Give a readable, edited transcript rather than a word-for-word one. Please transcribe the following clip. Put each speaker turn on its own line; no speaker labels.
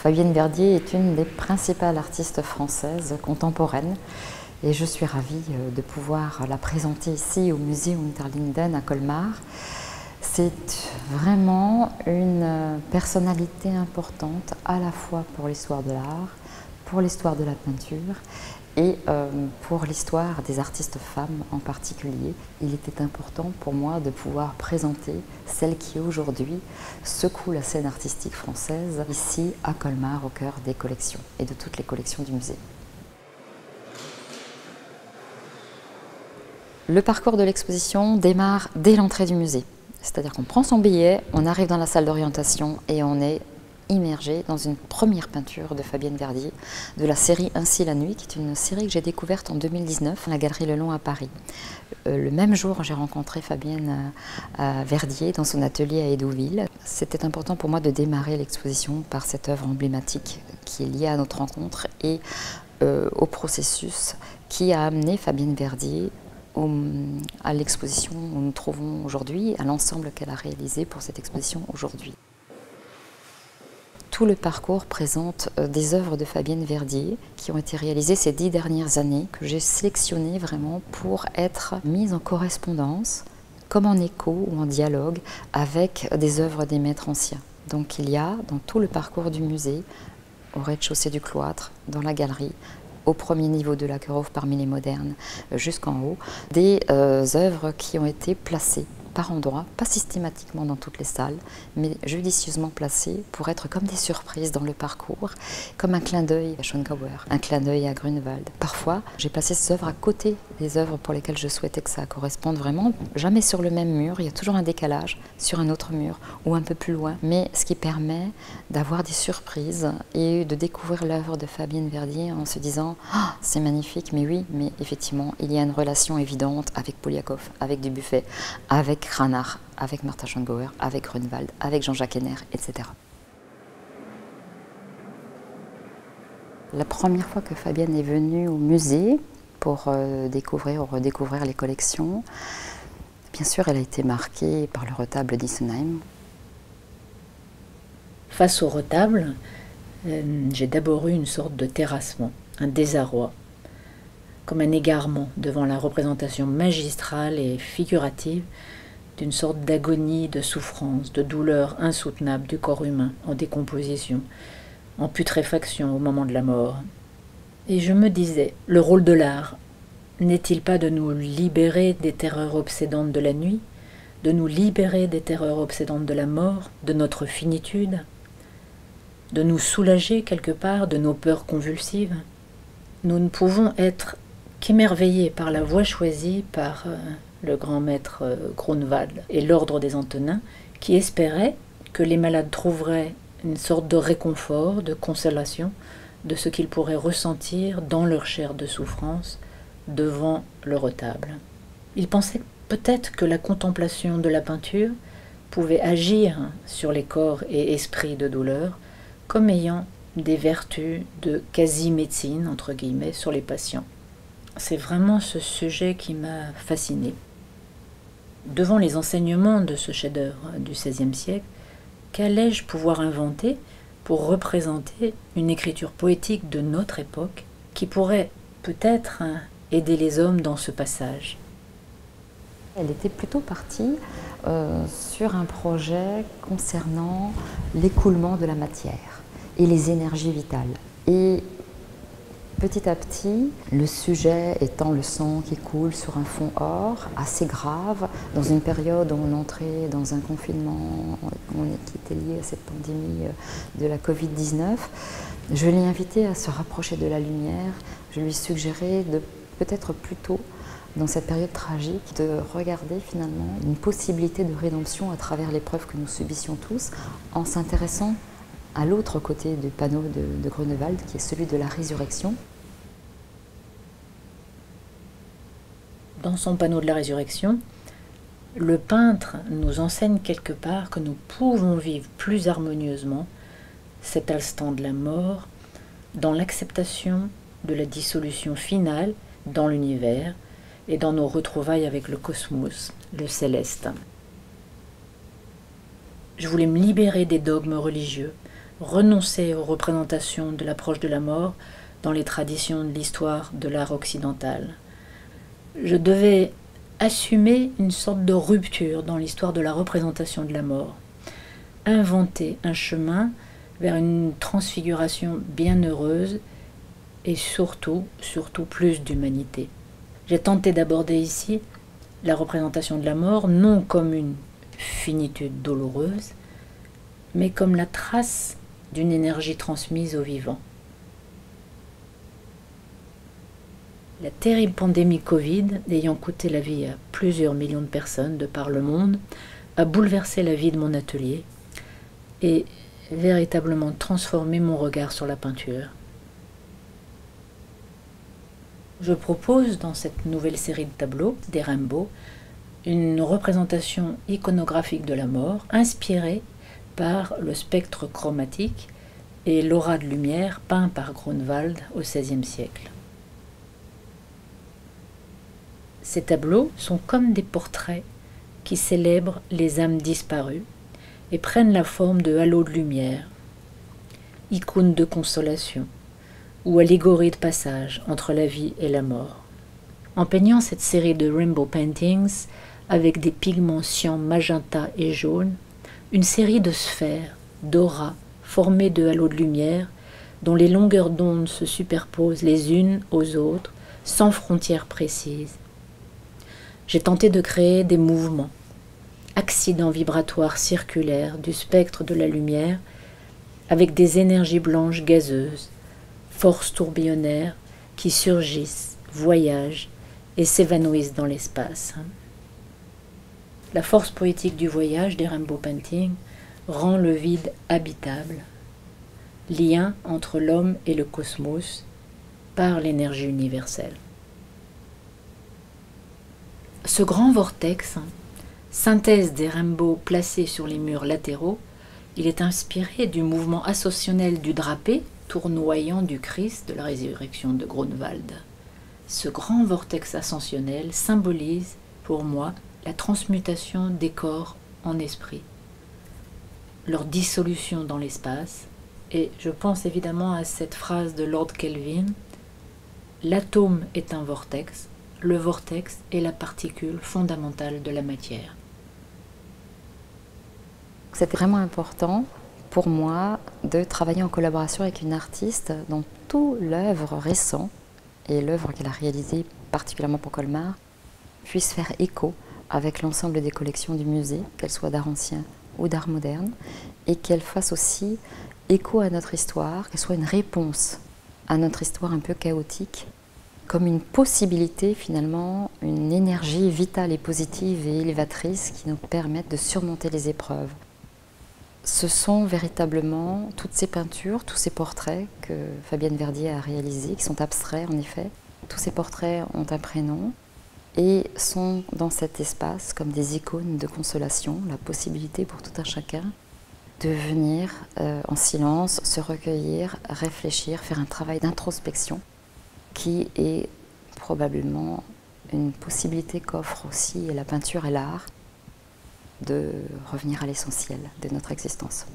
Fabienne Verdier est une des principales artistes françaises contemporaines et je suis ravie de pouvoir la présenter ici au musée Unterlinden à Colmar. C'est vraiment une personnalité importante à la fois pour l'histoire de l'art, pour l'histoire de la peinture et pour l'histoire des artistes femmes en particulier. Il était important pour moi de pouvoir présenter celle qui aujourd'hui secoue la scène artistique française ici à Colmar, au cœur des collections et de toutes les collections du musée. Le parcours de l'exposition démarre dès l'entrée du musée. C'est-à-dire qu'on prend son billet, on arrive dans la salle d'orientation et on est immergé dans une première peinture de Fabienne Verdier de la série Ainsi la nuit, qui est une série que j'ai découverte en 2019 à la Galerie Lelong à Paris. Le même jour, j'ai rencontré Fabienne Verdier dans son atelier à Hédouville. C'était important pour moi de démarrer l'exposition par cette œuvre emblématique qui est liée à notre rencontre et au processus qui a amené Fabienne Verdier à l'exposition où nous nous trouvons aujourd'hui, à l'ensemble qu'elle a réalisé pour cette exposition aujourd'hui. Tout le parcours présente des œuvres de Fabienne Verdier qui ont été réalisées ces 10 dernières années, que j'ai sélectionnées vraiment pour être mises en correspondance, comme en écho ou en dialogue avec des œuvres des maîtres anciens. Donc il y a dans tout le parcours du musée, au rez-de-chaussée du cloître, dans la galerie, au premier niveau de la Lagerhof parmi les modernes jusqu'en haut, des œuvres qui ont été placées par endroits, pas systématiquement dans toutes les salles, mais judicieusement placées pour être comme des surprises dans le parcours, comme un clin d'œil à Schongauer, un clin d'œil à Grunewald. Parfois, j'ai placé ces œuvres à côté des œuvres pour lesquelles je souhaitais que ça corresponde vraiment, jamais sur le même mur, il y a toujours un décalage sur un autre mur ou un peu plus loin, mais ce qui permet d'avoir des surprises et de découvrir l'œuvre de Fabienne Verdier en se disant « c'est magnifique, mais oui, mais effectivement, il y a une relation évidente avec Poliakoff, avec Dubuffet, avec Cranach, avec Martha Schongauer, avec Grunewald, avec Jean-Jacques Henner, etc. » La première fois que Fabienne est venue au musée pour découvrir ou redécouvrir les collections, bien sûr, elle a été marquée par le retable d'Isenheim.
Face au retable, j'ai d'abord eu une sorte de terrassement, un désarroi, comme un égarement devant la représentation magistrale et figurative d'une sorte d'agonie, de souffrance, de douleur insoutenable du corps humain en décomposition, en putréfaction au moment de la mort. Et je me disais, le rôle de l'art n'est-il pas de nous libérer des terreurs obsédantes de la nuit, de nous libérer des terreurs obsédantes de la mort, de notre finitude, de nous soulager quelque part de nos peurs convulsives? Nous ne pouvons être qu'émerveillés par la voie choisie par le grand maître Grunewald et l'ordre des Antonins, qui espérait que les malades trouveraient une sorte de réconfort, de consolation, de ce qu'ils pourraient ressentir dans leur chair de souffrance devant le retable. Il pensait peut-être que la contemplation de la peinture pouvait agir sur les corps et esprits de douleur comme ayant des vertus de quasi-médecine, entre guillemets, sur les patients. C'est vraiment ce sujet qui m'a fascinée. Devant les enseignements de ce chef-d'œuvre du XVIe siècle, qu'allais-je pouvoir inventer pour représenter une écriture poétique de notre époque qui pourrait peut-être aider les hommes dans ce passage?
Elle était plutôt partie sur un projet concernant l'écoulement de la matière et les énergies vitales. Et petit à petit, le sujet étant le sang qui coule sur un fond or, assez grave, dans une période où on entrait dans un confinement qui était lié à cette pandémie de la Covid-19, je l'ai invité à se rapprocher de la lumière. Je lui suggérais de peut-être plutôt, dans cette période tragique, de regarder finalement une possibilité de rédemption à travers l'épreuve que nous subissions tous, en s'intéressant à l'autre côté du panneau de Grunewald, qui est celui de la résurrection.
Dans son panneau de la résurrection, le peintre nous enseigne quelque part que nous pouvons vivre plus harmonieusement cet instant de la mort dans l'acceptation de la dissolution finale dans l'univers et dans nos retrouvailles avec le cosmos, le céleste. Je voulais me libérer des dogmes religieux, renoncer aux représentations de l'approche de la mort dans les traditions de l'histoire de l'art occidental. Je devais assumer une sorte de rupture dans l'histoire de la représentation de la mort, inventer un chemin vers une transfiguration bienheureuse et surtout plus d'humanité. J'ai tenté d'aborder ici la représentation de la mort non comme une finitude douloureuse, mais comme la trace d'une énergie transmise aux vivants. La terrible pandémie Covid, ayant coûté la vie à plusieurs millions de personnes de par le monde, a bouleversé la vie de mon atelier et véritablement transformé mon regard sur la peinture. Je propose dans cette nouvelle série de tableaux, des Rainbows, une représentation iconographique de la mort inspirée par le spectre chromatique et l'aura de lumière peint par Grunewald au XVIe siècle. Ces tableaux sont comme des portraits qui célèbrent les âmes disparues et prennent la forme de halos de lumière, icônes de consolation ou allégories de passage entre la vie et la mort. En peignant cette série de rainbow paintings avec des pigments cyan, magenta et jaune, une série de sphères, d'auras formées de halos de lumière dont les longueurs d'onde se superposent les unes aux autres sans frontières précises. J'ai tenté de créer des mouvements, accidents vibratoires circulaires du spectre de la lumière avec des énergies blanches gazeuses, forces tourbillonnaires qui surgissent, voyagent et s'évanouissent dans l'espace. La force poétique du voyage des rainbow paintings rend le vide habitable, lien entre l'homme et le cosmos par l'énergie universelle. Ce grand vortex, synthèse des rainbows placés sur les murs latéraux, il est inspiré du mouvement ascensionnel du drapé tournoyant du Christ de la résurrection de Grunewald. Ce grand vortex ascensionnel symbolise, pour moi, la transmutation des corps en esprit, leur dissolution dans l'espace, et je pense évidemment à cette phrase de Lord Kelvin, « L'atome est un vortex, le vortex est la particule fondamentale de la matière. »
C'était vraiment important pour moi de travailler en collaboration avec une artiste dont toute l'œuvre récente et l'œuvre qu'elle a réalisée particulièrement pour Colmar puisse faire écho avec l'ensemble des collections du musée, qu'elles soient d'art ancien ou d'art moderne, et qu'elles fassent aussi écho à notre histoire, qu'elles soient une réponse à notre histoire un peu chaotique, comme une possibilité finalement, une énergie vitale et positive et élévatrice qui nous permettent de surmonter les épreuves. Ce sont véritablement toutes ces peintures, tous ces portraits que Fabienne Verdier a réalisés, qui sont abstraits en effet. Tous ces portraits ont un prénom et sont dans cet espace comme des icônes de consolation, la possibilité pour tout un chacun de venir en silence, se recueillir, réfléchir, faire un travail d'introspection qui est probablement une possibilité qu'offre aussi la peinture et l'art de revenir à l'essentiel de notre existence.